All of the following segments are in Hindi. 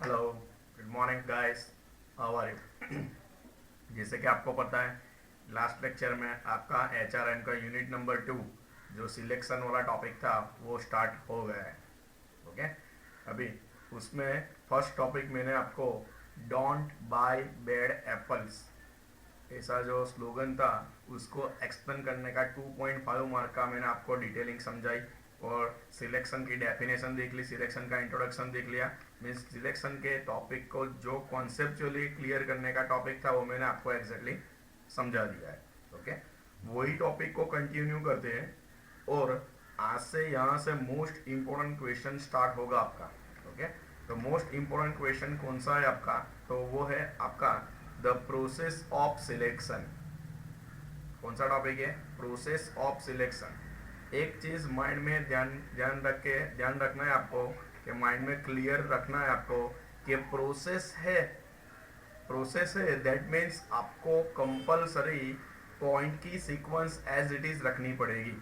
Hello, good morning guys, how are you. जैसे कि आपको पता है, लास्ट लेक्चर में आपका एचआरएम का यूनिट नंबर 2 जो सिलेक्शन वाला टॉपिक था वो स्टार्ट हो गया है। ओके, अभी उसमें फर्स्ट टॉपिक मैंने आपको डोंट बाय बैड एप्पल्स ऐसा जो स्लोगन था उसको एक्सप्लेन करने का 2.5 मार्क का मैंने आपको डिटेलिंग समझाई। और सिलेक्शन की डेफिनेशन देख ली, सिलेक्शन का इंट्रोडक्शन देख लिया। मीन्स सिलेक्शन के टॉपिक को जो कॉन्सेप्चुअली क्लियर करने का टॉपिक था वो मैंने आपको एग्जैक्टली समझा दिया है। ओके, वही टॉपिक को कंटिन्यू करते हैं और आज से यहाँ से मोस्ट इम्पोर्टेंट क्वेश्चन स्टार्ट होगा आपका। ओके, तो मोस्ट इम्पोर्टेंट क्वेश्चन कौन सा है आपका, तो वो है आपका द प्रोसेस ऑफ सिलेक्शन। कौन सा टॉपिक है? Process of selection. एक चीज माइंड में ध्यान ध्यान रखना है आपको, कि माइंड में क्लियर रखना है आपको कि प्रोसेस है दैट मीन्स आपको कंपलसरी पॉइंट की सीक्वेंस एज इट इज रखनी पड़ेगी।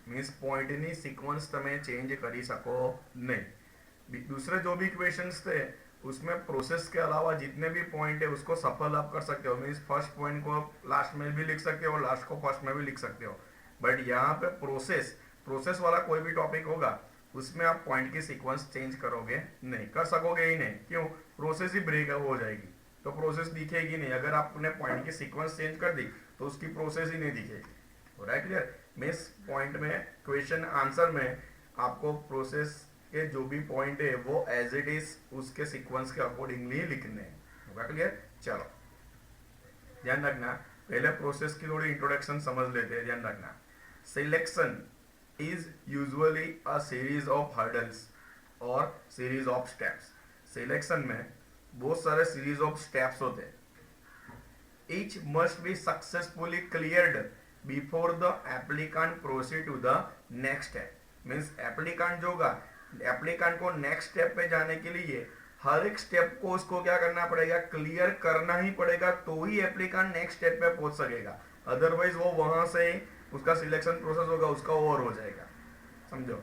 मीन्स पॉइंटनी सीक्वेंस તમે चेंज કરી શકો नहीं। दूसरे जो भी क्वेश्चंस थे उसमें प्रोसेस के अलावा जितने भी पॉइंट है उसको सफल आप कर सकते हो। मीन्स फर्स्ट पॉइंट को लास्ट में भी लिख सकते हो, लास्ट को फर्स्ट में भी लिख सकते हो। बट यहाँ पे प्रोसेस वाला कोई भी टॉपिक होगा उसमें आप पॉइंट की सीक्वेंस चेंज करोगे नहीं, कर सकोगे ही नहीं। क्यों? प्रोसेस ही ब्रेक हो जाएगी, तो प्रोसेस दिखेगी नहीं। अगर आपने पॉइंट की सीक्वेंस चेंज कर दी तो उसकी प्रोसेस ही नहीं दिखेगी। हो रहा है क्लियर? मिस पॉइंट में क्वेश्चन आंसर में आपको प्रोसेस के जो भी पॉइंट है वो एज इट इज उसके सीक्वेंस के अकॉर्डिंगली लिखने हैं। होगा क्लियर? चलो ध्यान रखना, पहले प्रोसेस की थोड़ी इंट्रोडक्शन समझ लेते हैं। ध्यान रखना, selection is usually a series of hurdles और सीरीज ऑफ स्टेप्स। सिलेक्शन में बहुत सारे सीरीज ऑफ स्टेप्स होते हैं। each must be successfully cleared before the applicant proceed to the next step। Means applicant जो होगा, एप्लीकांट को नेक्स्ट स्टेप पे जाने के लिए हर एक स्टेप को उसको क्या करना पड़ेगा? क्लियर करना ही पड़ेगा, तो ही एप्लीकांट नेक्स्ट स्टेप पे पहुंच सकेगा। अदरवाइज वो वहां से उसका सिलेक्शन प्रोसेस होगा उसका ओवर हो जाएगा। समझो,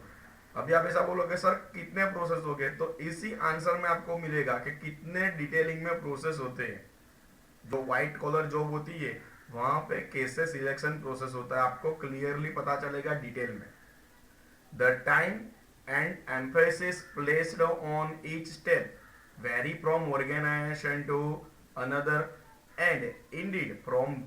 अभी आप ऐसा बोलोगे सर कितने प्रोसेस हो गए, तो इसी आंसर में आपको मिलेगा कि कितने डिटेलिंग में प्रोसेस होते हैं। जो व्हाइट कॉलर जॉब होती है वहां पे कैसे सिलेक्शन प्रोसेस होता है आपको क्लियरली पता चलेगा डिटेल में। The time and emphasis placed on each step vary from organisation to another and indeed from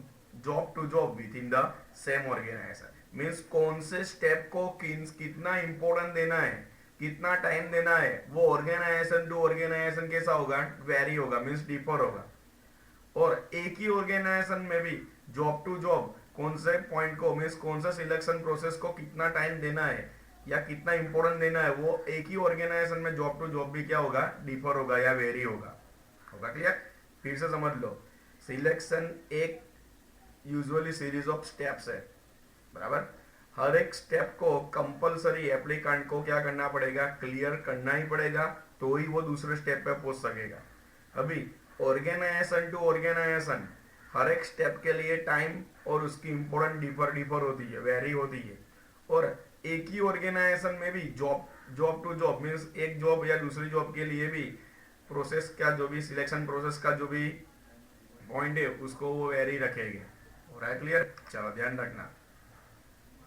job to job within the same organisation. Means कौन से स्टेप को कितना इंपॉर्टेंट देना है, कितना टाइम देना है, वो ऑर्गेनाइजेशन टू ऑर्गेनाइजेशन कैसा होगा? वेरी होगा, मीन्स डिफर होगा। और एक ही ऑर्गेनाइजेशन में भी जॉब टू जॉब कौन से पॉइंट को मीन्स कौन सा सिलेक्शन प्रोसेस को कितना टाइम देना है या कितना इंपॉर्टेंट देना है, वो एक ही ऑर्गेनाइजेशन में जॉब टू जॉब भी क्या होगा? डिफर होगा या वेरी होगा। होगा क्लियर? फिर से समझ लो, सिलेक्शन एक यूजुअली सीरीज ऑफ स्टेप्स है, बराबर। हर एक स्टेप को कंपलसरी एप्लीकांट को क्या करना पड़ेगा? क्लियर करना ही पड़ेगा, तो ही वो दूसरे स्टेप पे पहुंच सकेगा। अभी ऑर्गेनाइजेशन टू ऑर्गेनाइजेशन हर एक स्टेप के लिए टाइम और उसकी इंपॉर्टेंट डिफर होती है, वेरी होती है। और एक ही ऑर्गेनाइजेशन में भी जॉब टू जॉब मीन्स एक जॉब या दूसरी जॉब के लिए भी प्रोसेस का जो भी सिलेक्शन प्रोसेस का जो भी पॉइंट है उसको वो वेरी रखेंगे। हो रहा है क्लियर? चलो ध्यान रखना,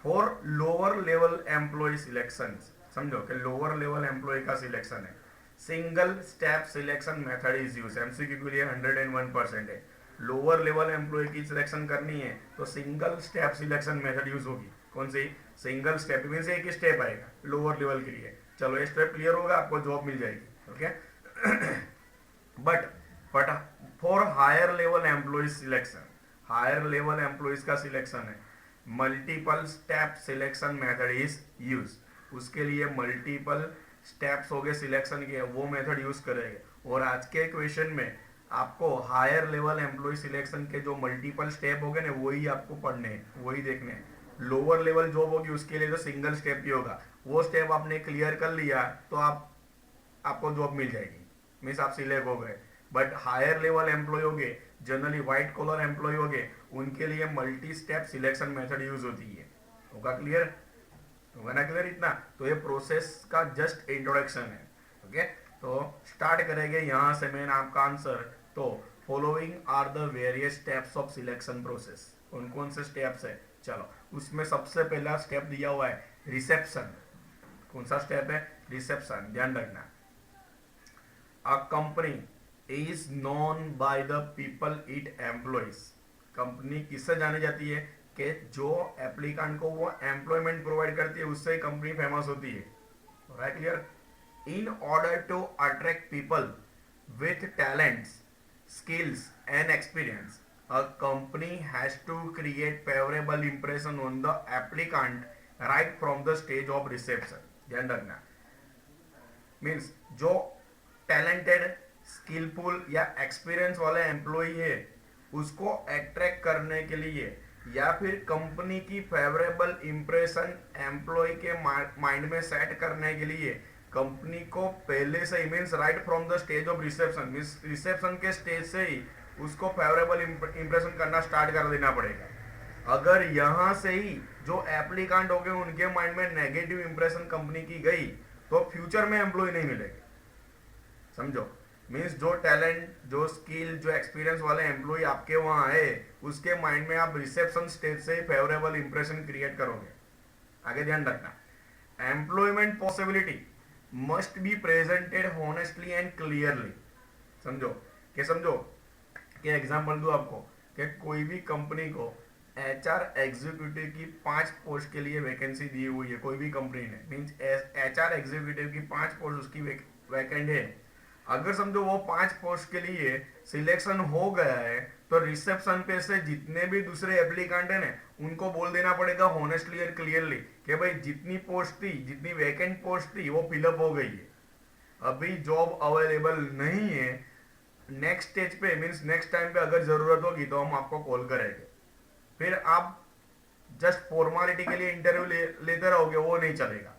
for lower level employee selection, समझो कि लोअर लेवल एम्प्लॉय का सिलेक्शन है, single step selection method is use. MCQ के लिए 101% है। लोअर लेवल एम्प्लॉय की सिलेक्शन करनी है तो single step selection method use होगी। कौन सी? सिंगल स्टेप मीन्स एक ही स्टेप आएगा लोअर लेवल के लिए। चलो ये स्टेप क्लियर होगा, आपको जॉब मिल जाएगी। Okay but for higher level employee selection, higher level employees का सिलेक्शन है, multiple step selection method is use. उसके लिए मल्टीपल स्टेप्स हो गए सिलेक्शन के, वो मेथड यूज करेंगे। और आज के क्वेश्चन में आपको हायर लेवल एम्प्लॉय सिलेक्शन के जो मल्टीपल स्टेप हो गए ना वही आपको पढ़ने हैं, वही देखने हैं। लोअर लेवल जॉब होगी उसके लिए तो सिंगल स्टेप ही होगा, वो स्टेप आपने क्लियर कर लिया तो आपको जॉब मिल जाएगी, मीन्स आप सिलेक्ट हो गए। बट हायर लेवल एम्प्लॉय हो गए, जनरली व्हाइट कॉलर एम्प्लॉय हो गए, उनके लिए multi step selection method use होती है। होगा क्लियर? होगा ना क्लियर इतना? तो ये प्रोसेस का जस्ट इंट्रोडक्शन है। ओके, तो स्टार्ट करेंगे यहाँ से मेन आपका आंसर। तो following are the various steps of selection process, कौन कौन से स्टेप्स है, चलो उसमें सबसे पहला स्टेप दिया हुआ है रिसेप्शन। कौन सा स्टेप है, रिसेप्शन, ध्यान रखना। A company is known by the people it employees, company किससे जानी जाती है कि जो एप्लीकेंट को वो एम्प्लॉयमेंट प्रोवाइड करती है उससे कंपनी फेमस होती है, right clear. In order to attract people with talents, skills and experience, a company has to create favorable impression on the applicant right from the stage of reception। ध्यान रखना, मीन्स जो टैलेंटेड, स्किलफुल या एक्सपीरियंस वाले एम्प्लॉय है उसको अट्रैक्ट करने के लिए या फिर कंपनी की फेवरेबल इंप्रेशन एम्प्लॉय के माइंड में सेट करने के लिए कंपनी को पहले से ही means right from the stage of reception, means reception के स्टेज से ही उसको फेवरेबल इंप्रेशन करना स्टार्ट कर देना पड़ेगा। अगर यहाँ से ही जो एप्लीकेंट हो गए उनके माइंड में नेगेटिव इंप्रेशन कंपनी की गई तो फ्यूचर में एम्प्लॉय नहीं मिलेगा, समझो। मीन्स जो टैलेंट, जो स्किल, जो एक्सपीरियंस वाले एम्प्लॉय आपके वहां है उसके माइंड में आप रिसेप्शन स्टेज से फेवरेबल इंप्रेशन क्रिएट करोगे। आगे ध्यान रखना, employment possibility must be presented honestly and clearly. समझो कि एग्जांपल दूं आपको कि कोई भी कंपनी को एचआर एग्जीक्यूटिव की 5 पोस्ट के लिए वैकेंसी दी हुई है, कोई भी कंपनी ने, मीन्स एचआर एग्जीक्यूटिव की 5 पोस्ट उसकी वैकेंट है। अगर समझो वो 5 पोस्ट के लिए सिलेक्शन हो गया है तो रिसेप्शन पे से जितने भी दूसरे एप्लीकेंट है ना उनको बोल देना पड़ेगा हॉनेस्टली और क्लियरली कि भाई जितनी पोस्ट थी, जितनी वैकेंट पोस्ट थी वो फिलअप हो गई है, अभी जॉब अवेलेबल नहीं है। नेक्स्ट स्टेज पे मीन्स नेक्स्ट टाइम पे अगर जरूरत होगी तो हम आपको कॉल करेंगे। फिर आप जस्ट फॉर्मेलिटी के लिए इंटरव्यू लेते रहोगे, वो नहीं चलेगा।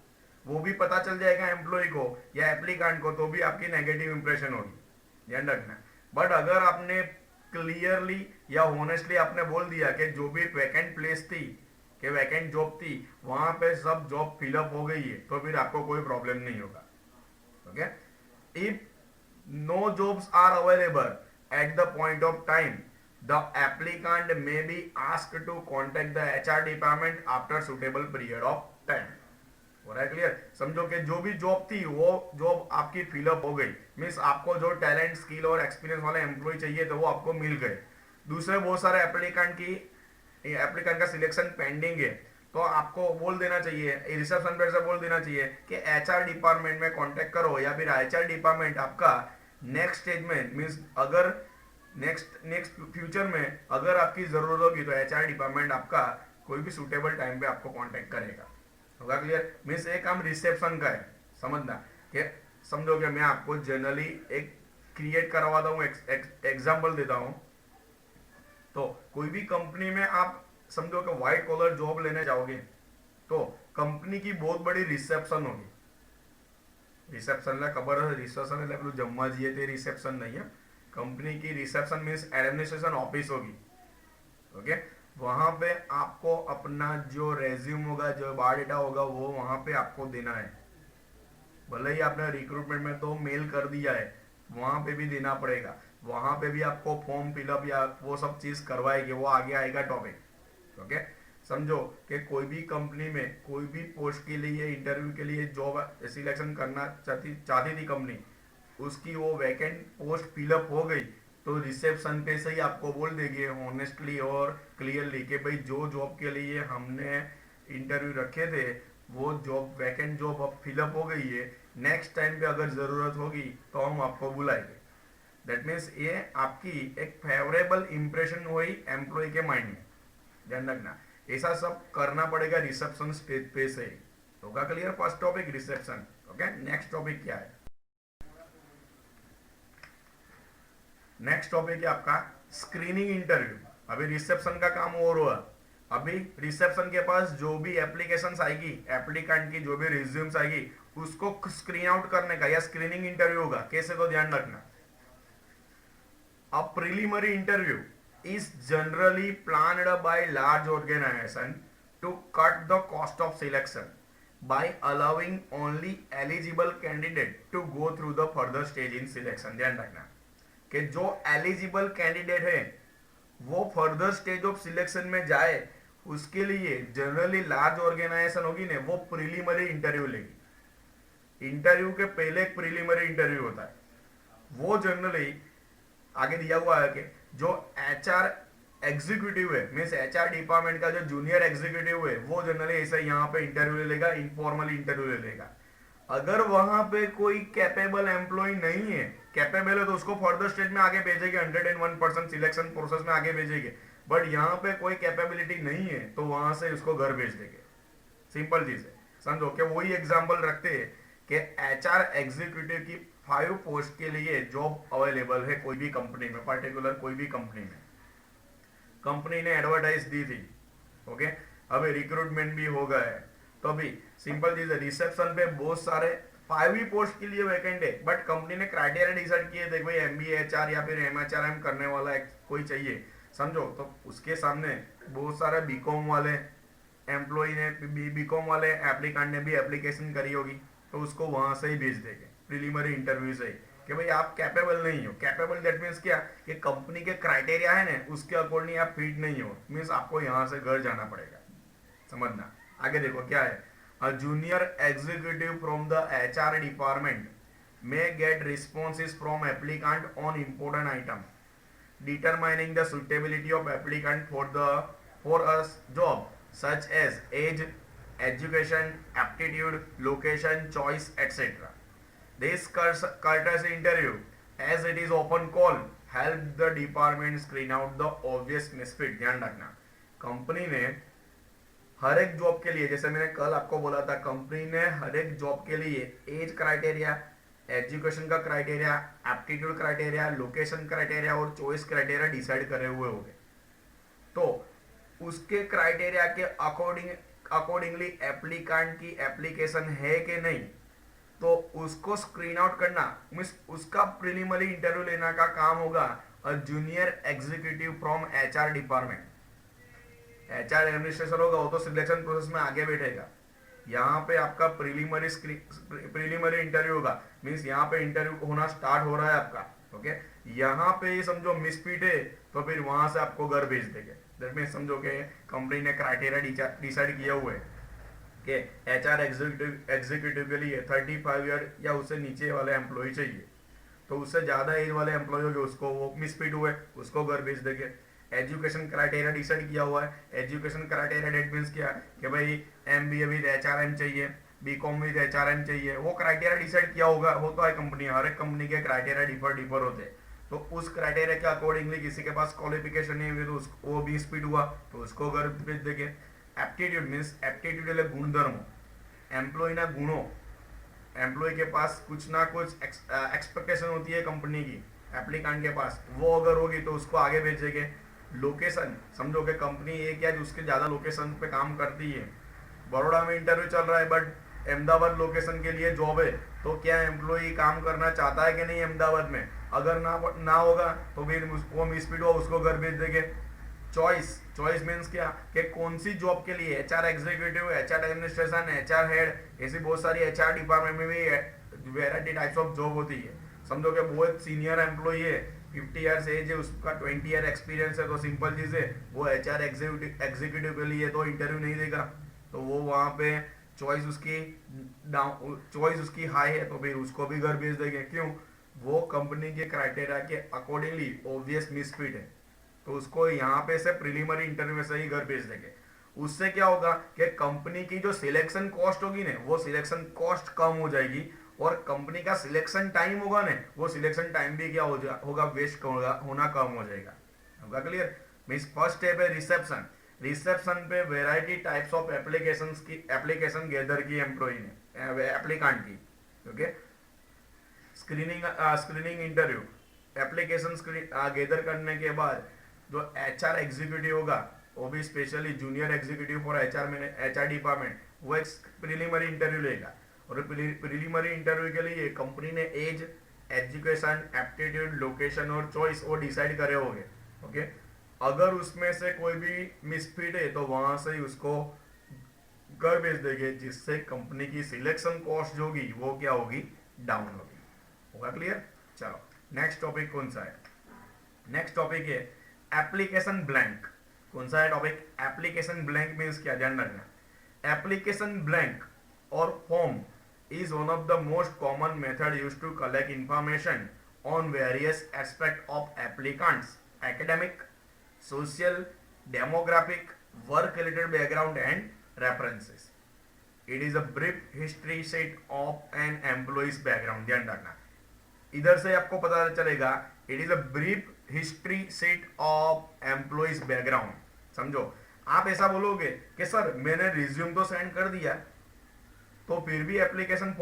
वो भी पता चल जाएगा एम्प्लॉय को या एप्लीकेंट को तो भी आपकी नेगेटिव इंप्रेशन होगी, ध्यान रखना। बट अगर आपने क्लियरली या ऑनेस्टली आपने बोल दिया कि जो भी वैकेंट प्लेस थी, कि वैकेंट जॉब थी, वहां पे सब जॉब फिलअप हो गई है तो फिर आपको कोई प्रॉब्लम नहीं होगा, okay. If no jobs are available at the point of time, the applicant may be asked to contact the HR department after suitable period of time। हो रहा है क्लियर। समझो कि जो भी जॉब थी वो जॉब आपकी फिलअप हो गई, मीन्स आपको जो टैलेंट, स्किल और एक्सपीरियंस वाले एम्प्लॉय चाहिए तो वो आपको मिल गए। दूसरे बहुत सारे एप्लीकेंट का सिलेक्शन पेंडिंग है तो आपको बोल देना चाहिए, रिसेप्शन पे से बोल देना चाहिए कि एचआर डिपार्टमेंट में कांटेक्ट करो, या फिर एचआर डिपार्टमेंट आपका नेक्स्ट स्टेज में मीन्स अगर नेक्स्ट फ्यूचर में अगर आपकी जरूरत होगी तो एचआर डिपार्टमेंट आपका कोई भी सुटेबल टाइम पे आपको कांटेक्ट करेगा। होगा क्लियर। मीन्स एक काम रिसेप्शन का है, समझना कि समझो कि मैं आपको जनरली एक क्रिएट करवाता हूँ, एग्जांपल देता हूँ। तो कोई भी कंपनी में आप समझो कि व्हाइट कॉलर जॉब लेने जाओगे तो कंपनी की बहुत बड़ी रिसेप्शन होगी। रिसेप्शन ला खबर है, रिसेप्शन એટલે પેલું જમવા જઈએ તે रिसेप्शन नहीं है। कंपनी की रिसेप्शन मीन्स एडमिनिस्ट्रेशन ऑफिस होगी, ओके। वहां पे आपको अपना जो रेज्यूम होगा, जो बायोडाटा होगा, वो वहां पे आपको देना है। भले ही आपने रिक्रूटमेंट में तो मेल कर दिया है, वहां पे भी देना पड़ेगा। वहां पे भी आपको फॉर्म फिलअप या वो सब चीज करवाएगी, वो आगे आएगा टॉपिक, ओके। समझो कि कोई भी कंपनी में कोई भी पोस्ट के लिए इंटरव्यू के लिए जॉब सिलेक्शन करना चाहती थी कंपनी, उसकी वो वैकेंट पोस्ट फिलअप हो गई तो रिसेप्शन पे से ही आपको बोल देंगे ऑनेस्टली और क्लियरली कि भाई जो जॉब के लिए हमने इंटरव्यू रखे थे वो जॉब, वैकेंट जॉब अब फिलअप हो गई है, नेक्स्ट टाइम पे अगर जरूरत होगी तो हम आपको बुलाएंगे। दैट मीन्स ये आपकी एक फेवरेबल इंप्रेशन हुई एम्प्लॉय के माइंड में, ध्यान रखना। ऐसा सब करना पड़ेगा रिसेप्शन स्टेज पे से। होगा clear. First topic reception, okay. Next topic क्या है, नेक्स्ट टॉपिक है आपका स्क्रीनिंग इंटरव्यू। अभी रिसेप्शन का काम और हुआ, अभी रिसेप्शन के पास जो भी एप्लीकेशंस आएगी, एप्लीकेंट की जो भी रिज्यूम्स आएगी, उसको स्क्रीन आउट करने का या स्क्रीनिंग इंटरव्यू होगा। कैसे, तो ध्यान रखना। A preliminary interview is generally planned by large organisation to cut the cost of selection. By allowing only eligible candidate to go through the further stage in selection. ध्यान रखना कि जो एलिजिबल कैंडिडेट है वो फर्दर स्टेज ऑफ सिलेक्शन में जाए, उसके लिए जनरली लार्ज ऑर्गेनाइजेशन होगी ना, वो प्रीलिमिनरी इंटरव्यू लेगी। इंटरव्यू के पहले एक प्रीलिमिनरी इंटरव्यू होता है, वो जनरली आगे दिया हुआ है कि जो एचआर एग्जीक्यूटिव है, मीन्स एचआर डिपार्टमेंट का जो जूनियर एग्जीक्यूटिव है, वो जनरली ऐसे यहाँ पे इंटरव्यू ले लेगा, इनफॉर्मली इंटरव्यू ले लेगा। अगर वहां पे कोई कैपेबल एम्प्लॉय नहीं है, कैपेबल है तो उसको फर्दर स्टेज में आगे भेजेंगे, 101% सिलेक्शन प्रोसेस में आगे भेजेंगे। बट यहाँ पे कोई कैपेबिलिटी नहीं है तो वहां से उसको घर भेज देंगे। सिंपल चीज है, समझो कि वही एग्जांपल रखते हैं कि एचआर एग्जीक्यूटिव की 5 पोस्ट के लिए जॉब अवेलेबल है कोई भी कंपनी में, पर्टिकुलर कोई भी कंपनी में, कंपनी ने एडवर्टाइज दी थी। ओके, अभी रिक्रूटमेंट भी हो गया है, तो अभी सिंपल चीज है, रिसेप्शन पे बहुत सारे 5 ही पोस्ट के लिए वैकेंट है, बट कंपनी ने क्राइटेरिया डिसाइड किए थे, भाई एमबीए एचआर या फिर एमएचआरएम करने वाला कोई चाहिए, समझो। तो उसके सामने बहुत सारे बीकॉम वाले एम्प्लॉय ने, बीकॉम वाले एप्लीकेंट ने भी एप्लीकेशन करी होगी, तो उसको वहां से ही भेज देंगे प्रीलिमिनरी इंटरव्यू से ही कि भाई आप कैपेबल नहीं हो। कैपेबल दैट मीन्स क्या, कि कंपनी के क्राइटेरिया है ना, उसके अकॉर्डिंग आप फिट नहीं हो, मीन्स आपको यहाँ से घर जाना पड़ेगा। समझना, आगे देखो क्या है। A junior executive from the HR department may get responses from applicant on important item determining the suitability of applicant for a job such as age, education, aptitude, location, choice, etc. This courtesy interview, as it is often called, help the department screen out the obvious misfit। ध्यान रखना, कंपनी ने हर एक जॉब के लिए, जैसे मैंने कल आपको बोला था, कंपनी ने हर एक जॉब के लिए एज क्राइटेरिया, एजुकेशन का criteria, aptitude criteria, location criteria और चॉइस क्राइटेरिया डिसाइड करे हुए होंगे। तो उसके क्राइटेरिया के अकॉर्डिंगली एप्लीकेंट की एप्लीकेशन है कि नहीं, तो उसको स्क्रीन आउट करना, मीन्स उसका प्रीलिमिनरी इंटरव्यू लेना का काम होगा a junior executive from HR department. HR administration होगा, वो तो सिलेक्शन प्रोसेस में आगे बैठेगा। यहाँ पे आपका प्रीलिमिनरी इंटरव्यू होगा, मीन्स यहाँ पे इंटरव्यू होना स्टार्ट हो रहा है आपका। ओके, यहाँ पे ही समझो मिसफिट है तो फिर वहां से आपको घर भेज देंगे। दैट मीन्स समझो कि कंपनी ने क्राइटेरिया डिसाइड किया हुआ है कि एचआर एग्जीक्यूटिव के लिए 35 ईयर या उससे नीचे वाले एम्प्लॉय चाहिए, तो उससे ज्यादा एज वाले एम्प्लॉय हो जो उसको वो मिसफिट हुए, उसको घर भेज देंगे। एजुकेशन क्राइटेरिया डिसाइड किया हुआ है, एजुकेशन क्राइटेरिया डेट मीन्स क्या कि भाई एमबीए विद एचआरएम चाहिए, बीकॉम विद एचआरएम चाहिए, वो क्राइटेरिया डिसाइड किया होगा, होता है कंपनी, हर एक कंपनी के क्राइटेरिया डिफर होते हैं। तो उस क्राइटेरिया के अकॉर्डिंगली किसी के पास क्वालिफिकेशन नहीं हुई तो वो भी स्पीड हुआ तो उसको घर भेज देंगे। एप्टीट्यूड मीन्स एप्टीट्यूड એટલે ગુણધર્મો, एम्प्लॉय ना गुणों, एम्प्लॉय के पास कुछ ना कुछ एक्सपेक्टेशन होती है कंपनी की एप्लीकेंट के पास, वो अगर होगी तो उसको आगे भेजेंगे। लोकेशन, समझो कि कंपनी एक या उसके ज्यादा लोकेशन पे काम करती है, बड़ौदा में इंटरव्यू चल रहा है बट अहमदाबाद लोकेशन के लिए जॉब है, तो क्या एम्प्लॉय काम करना चाहता है कि नहीं अहमदाबाद में? अगर ना होगा तो फिर वो मिसफिट हुआ, उसको घर भेज देंगे। चॉइस मीन्स क्या कि कौन सी जॉब के लिए, HR executive, HR administration, HR head, ऐसी बहुत सारी एचआर डिपार्टमेंट में भी वेराइटी टाइप्स ऑफ जॉब होती है। समझो कि बहुत सीनियर एम्प्लॉय है, 50 ईयर्स एज है, उसका 20 ईयर एक्सपीरियंस है, तो सिंपल चीज है वो एचआर एग्जीक्यूटिव के लिए तो इंटरव्यू नहीं देगा, तो वो वहां पे चॉइस उसकी हाई है तो फिर उसको भी घर भेज देंगे। क्यों? वो कंपनी के क्राइटेरिया के अकॉर्डिंगली ऑब्वियस मिसफिट है, तो उसको यहाँ पे से प्रीलिमिनरी इंटरव्यू से ही घर भेज देंगे। उससे क्या होगा कि कंपनी की जो सिलेक्शन कॉस्ट होगी ना, वो सिलेक्शन कॉस्ट कम हो जाएगी, और कंपनी का सिलेक्शन टाइम होगा ना, वो सिलेक्शन टाइम भी क्या होगा वेस्ट होना कम हो जाएगा। होगा क्लियर? मींस फर्स्ट स्टेप है रिसेप्शन। रिसेप्शन पे variety types of application gather की एम्प्लॉय ने, एप्लीकेंट की। Okay, screening interview, application gather करने के बाद जो एचआर एग्जीक्यूटिव होगा, वो भी specially junior executive for HR department, वो एक प्रीलिमिनरी इंटरव्यू लेगा। और प्रीलिमिनरी इंटरव्यू के लिए कंपनी ने एज, एजुकेशन, एप्टीट्यूड, लोकेशन और चॉइस वो डिसाइड करे होंगे। ओके, अगर उसमें से कोई भी मिसफिट है तो वहां से ही उसको घर भेज देंगे, जिससे कंपनी की सिलेक्शन कॉस्ट जो होगी वो क्या होगी, डाउन होगी। होगा क्लियर? चलो नेक्स्ट टॉपिक कौन सा है? नेक्स्ट टॉपिक है एप्लीकेशन ब्लैंक। कौन सा है टॉपिक? एप्लीकेशन ब्लैंक मीन्स क्या, ध्यान रखना। एप्लीकेशन ब्लैंक और form is one of the most common method used to collect information on various aspects of applicants academic, social, demographic, work related background and references. It is a brief history sheet of an employee's background. ध्यान रखना, इधर से आपको पता चलेगा it is a brief history sheet of employees background. समझो, आप ऐसा बोलोगे कि सर मैंने रिज्यूम तो सेंड कर दिया, तो फिर भी एप्लीकेशन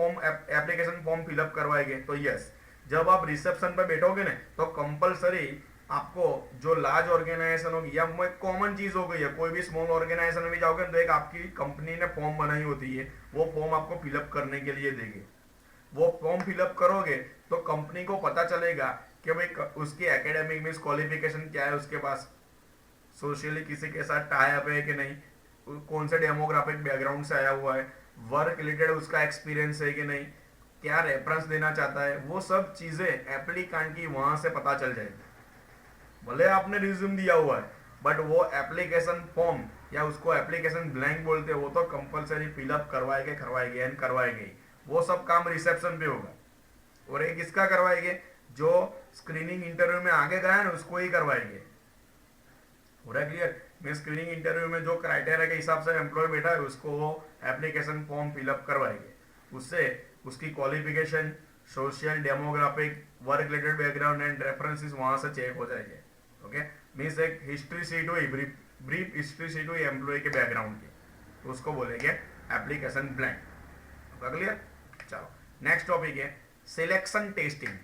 फॉर्म फिलअप करवाएंगे? तो यस, जब आप रिसेप्शन पे बैठोगे ना, तो कंपलसरी आपको जो लार्ज ऑर्गेनाइजेशन होगी या कॉमन चीज हो गई है, कोई भी स्मॉल ऑर्गेनाइजेशन में भी जाओगे तो एक आपकी कंपनी ने फॉर्म बनाई होती है, वो फॉर्म आपको फिलअप करने के लिए देंगे। वो फॉर्म फिलअप करोगे तो कंपनी को पता चलेगा कि भाई उसकी एकेडमिक मीन्स क्वालिफिकेशन क्या है, उसके पास सोशली किसी के साथ टाई अप है कि नहीं, कौन से डेमोग्राफिक बैकग्राउंड से आया हुआ है, वर्क रिलेटेड उसका एक्सपीरियंस है कि नहीं, क्या रेफरेंस देना चाहता है, वो सब चीजें एप्लीकेंट की वहां से पता चल जाएगी। भले आपने रिज्यूम दिया हुआ है, बट वो एप्लीकेशन फॉर्म या उसको एप्लीकेशन ब्लैंक बोलते हैं, वो तो कंपलसरी फिलअप करवाएंगे एंड करवाएंगे। वो सब काम रिसेप्शन पे होगा। और एक इसका करवाएंगे, जो स्क्रीनिंग इंटरव्यू में आगे गया ना उसको ही करवाएंगे। हो रहा है क्लियर? मैं स्क्रीनिंग इंटरव्यू में जो क्राइटेरिया के हिसाब से एम्प्लॉय बैठा है उसको वो एप्लीकेशन फॉर्म फिलअप करवाएंगे, उससे उसकी qualification, social, demographic, work related background and references वहां से चेक हो जाएंगे। ओके, मीन्स एक हिस्ट्री शीट हुई, ब्रीफ हिस्ट्री शीट हुई एम्प्लॉय के बैकग्राउंड की, तो उसको बोलेंगे एप्लीकेशन ब्लैंक। क्लियर? चलो नेक्स्ट टॉपिक है सिलेक्शन टेस्टिंग।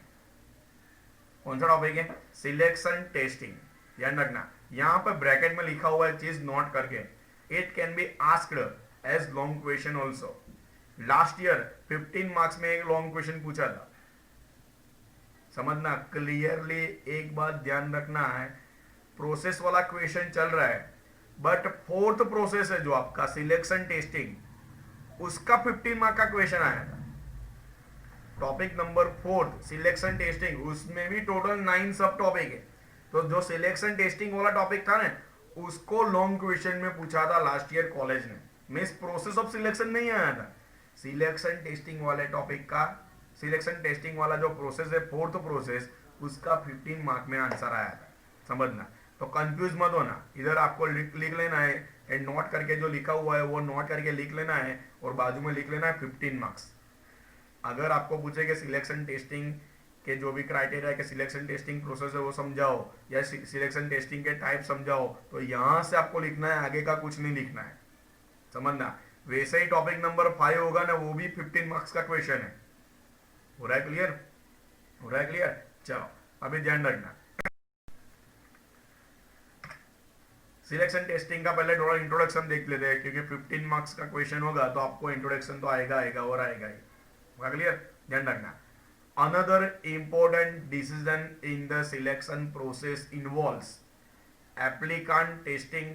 कौन सा टॉपिक है? Selection testing. ध्यान रखना, यहां पर ब्रैकेट में लिखा हुआ है चीज नोट करके, it can be asked as long question also. Last year 15 marks में एक लॉन्ग क्वेश्चन पूछा था। समझना क्लियरली, एक बात ध्यान रखना है, प्रोसेस वाला क्वेश्चन चल रहा है, बट फोर्थ प्रोसेस है जो आपका सिलेक्शन टेस्टिंग, उसका 15 मार्क का क्वेश्चन आया था। टॉपिक नंबर 4 सिलेक्शन टेस्टिंग, उसमें भी टोटल 9 सब टॉपिक है। तो जो सिलेक्शन टेस्टिंग वाला टॉपिक था ना, उसको लॉन्ग क्वेश्चन में पूछा था लास्ट ईयर कॉलेज ने। मींस प्रोसेस ऑफ सिलेक्शन नहीं आया था, सिलेक्शन टेस्टिंग वाले टॉपिक का, सिलेक्शन टेस्टिंग वाला जो प्रोसेस है, फोर्थ प्रोसेस, उसका 15 मार्क में आंसर आया था। समझना, तो कंफ्यूज मत होना, इधर आपको लिख लेना है एंड नोट करके जो लिखा हुआ है वो नोट करके लिख लेना है, और बाजू में लिख लेना है 15 मार्क्स। अगर आपको पूछे कि सिलेक्शन टेस्टिंग के जो भी क्राइटेरिया के सिलेक्शन टेस्टिंग प्रोसेस है वो समझाओ, या सिलेक्शन टेस्टिंग के टाइप समझाओ, तो यहां से आपको लिखना है, आगे का कुछ नहीं लिखना है। समझना, वैसे ही टॉपिक नंबर 5 होगा ना, वो भी 15 मार्क्स का क्वेश्चन है। हो रहा है क्लियर? हो रहा है क्लियर? चलो अभी ध्यान रखना, सिलेक्शन टेस्टिंग का पहले थोड़ा इंट्रोडक्शन देख लेते हैं, क्योंकि 15 मार्क्स का क्वेश्चन होगा तो आपको इंट्रोडक्शन तो आएगा और आएगा ही। क्लियर? ध्यान रखना, another important decision in the selection process involves applicant testing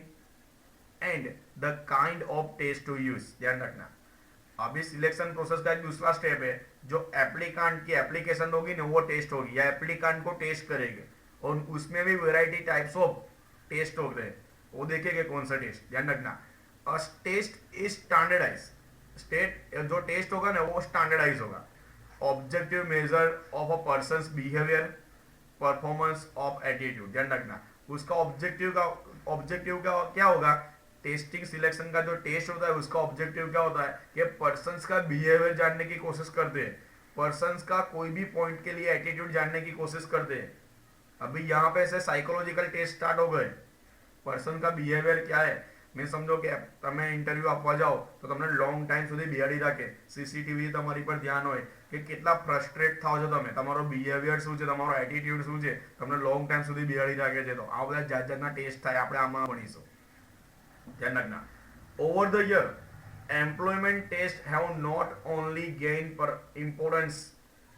and the kind of test to use। ध्यान रखना, अभी सिलेक्शन प्रोसेस का एक दूसरा स्टेप है, जो एप्लीकांट की एप्लीकेशन होगी ना वो टेस्ट होगी, या एप्लीकांट को टेस्ट करेंगे, और उसमें भी वैरायटी टाइप्स ऑफ टेस्ट होते हैं, वो देखेंगे कौन सा टेस्ट। ध्यान रखना, टेस्ट इज स्टैंडर्डाइज, जो टेस्ट होगा ना वो स्टैंडर्डाइज होगा। Objective measure of a persons behaviour, performance of attitude. ध्यान रखना, उसका ऑब्जेक्टिव का क्या होगा, टेस्टिंग सिलेक्शन का जो टेस्ट होता है उसका ऑब्जेक्टिव क्या होता है कि पर्सन्स का बिहेवियर जानने की कोशिश करते हैं, पर्सन्स का कोई भी पॉइंट के लिए एटीट्यूड जानने की कोशिश करते हैं। अभी यहाँ पे से साइकोलॉजिकल टेस्ट स्टार्ट हो गए, पर्सन का बिहेवियर क्या है। मैं समझो कि તમે ઇન્ટરવ્યુ આપવા જાઓ તો તમને લોંગ ટાઈમ સુધી બિહાડી રાખે, સીસીટીવી તમારી પર ધ્યાન હોય કે કેટલા ફ્રસ્ટ્રેટ થાઓ છો તમે, તમારો બિહેવિયર શું છે, તમારો એટીટ્યુડ શું છે, તમને લોંગ ટાઈમ સુધી બિહાડી રાખે છે। તો આ બધા જાત જાતના ટેસ્ટ થાય, આપણે આમાં ભણીશું। ધ્યાન રાખના, over the year employment test have not only gain પર importance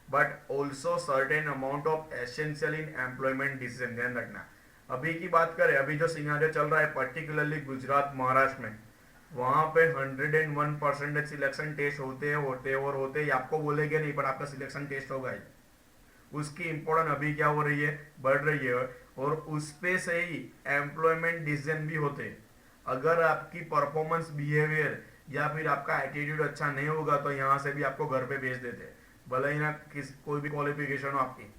but also certain amount of essential in employment decision. ध्यान रखना, अभी की बात करें, अभी जो सिनेरियो चल रहा है पर्टिकुलरली गुजरात महाराष्ट्र में, वहां पे 101% सिलेक्शन टेस्ट होते ही आपको बोलेंगे नहीं, पर आपका सिलेक्शन टेस्ट होगा ही। उसकी इम्पोर्टेंस अभी क्या हो रही है, बढ़ रही है, और उस पे से ही एम्प्लॉयमेंट डिसीजन भी होते हैं। अगर आपकी परफॉर्मेंस, बिहेवियर या फिर आपका एटीट्यूड अच्छा नहीं होगा तो यहाँ से भी आपको घर पे भेज देते हैं, भले ही ना कोई भी क्वालिफिकेशन हो आपकी।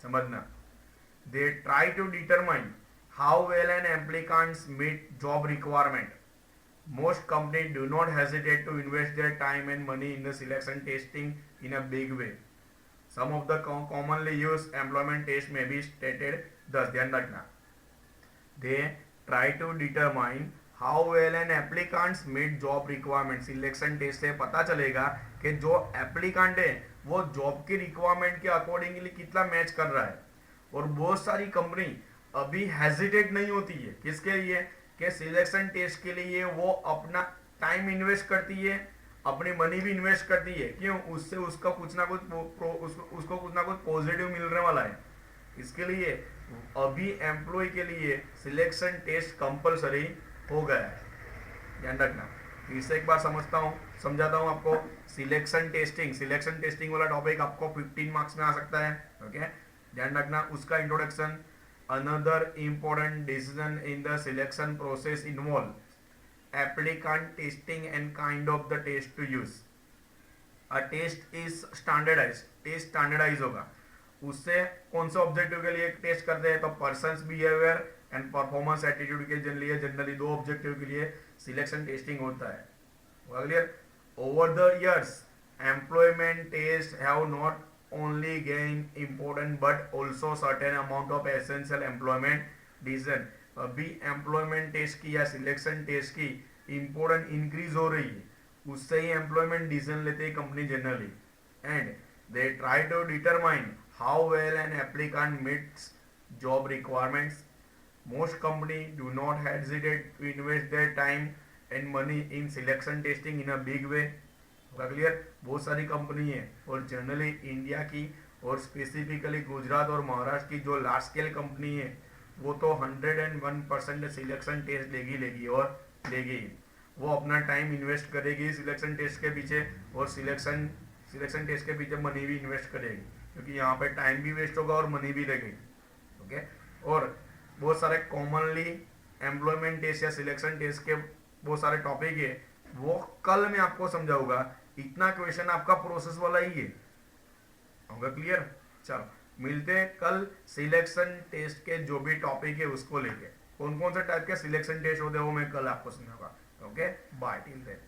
समझना, they try to determine how well an applicants meet job requirement. Most companies do not hesitate to invest their time and money in the selection testing in a big way. Some of the commonly used employment tests may be stated thus, ध्यान रखना, they try to determine how well an applicants meet job requirement। Selection test से पता चलेगा कि जो एप्लीकेंट है वो जॉब की रिक्वायरमेंट के अकॉर्डिंगली कितना मैच कर रहा है। और बहुत सारी कंपनी अभी हेजिटेट नहीं होती है, किसके लिए, कि सिलेक्शन टेस्ट के लिए वो अपना टाइम इन्वेस्ट करती है, अपनी मनी भी इन्वेस्ट करती है। क्यों, उससे उसका कुछ ना कुछ उसको कुछ ना कुछ पॉजिटिव मिलने वाला है। इसके लिए अभी एम्प्लॉय के लिए सिलेक्शन टेस्ट कंपलसरी हो गया है, ध्यान रखना। फिर से एक बार समझाता हूँ आपको। सिलेक्शन टेस्टिंग वाला टॉपिक आपको 15 मार्क्स में आ सकता है। ओके, ध्यान रखना उसका introduction. Another important decision in the selection process involves applicant testing and kind of the test to use. A test is standardized, test standardise होगा। उससे कौन से ऑब्जेक्टिव के लिए टेस्ट करते हैं, तो persons behaviour and performance attitude के लिए जनरली दो ऑब्जेक्टिव के लिए सिलेक्शन टेस्टिंग होता है। Clear. Over the years employment test have not only gain important but also certain amount of essential employment decision। अभी एम्प्लॉयमेंट टेस्ट की या सिलेक्शन टेस्ट की इम्पोर्टेंट इंक्रीज हो रही है, उससे ही एम्प्लॉयमेंट डिसीजन लेते हैं company generally. And they try to determine how well an applicant meets job requirements. Most company do not hesitate to invest their time and money in selection testing in a big way. Clear. बहुत सारी कंपनी है, और जनरली इंडिया की और स्पेसिफिकली गुजरात और महाराष्ट्र की जो लार्ज स्केल कंपनी है वो तो 101% सिलेक्शन टेस्ट लेगी और लेगी। वो अपना टाइम इन्वेस्ट करेगी सिलेक्शन टेस्ट के पीछे, और सिलेक्शन टेस्ट के पीछे मनी भी इन्वेस्ट करेगी, क्योंकि यहाँ पे टाइम भी वेस्ट होगा और मनी भी लगेगी। ओके। और बहुत सारे कॉमनली एम्प्लॉयमेंट टेस्ट या सिलेक्शन टेस्ट के बहुत सारे टॉपिक है, वो कल मैं आपको समझाऊंगा। इतना क्वेश्चन आपका प्रोसेस वाला ही है, होगा क्लियर। चलो मिलते हैं कल सिलेक्शन टेस्ट के जो भी टॉपिक है उसको लेके। कौन कौन से टाइप के सिलेक्शन टेस्ट होते हैं वो मैं कल आपको समझाऊंगा। Okay, bye, till then.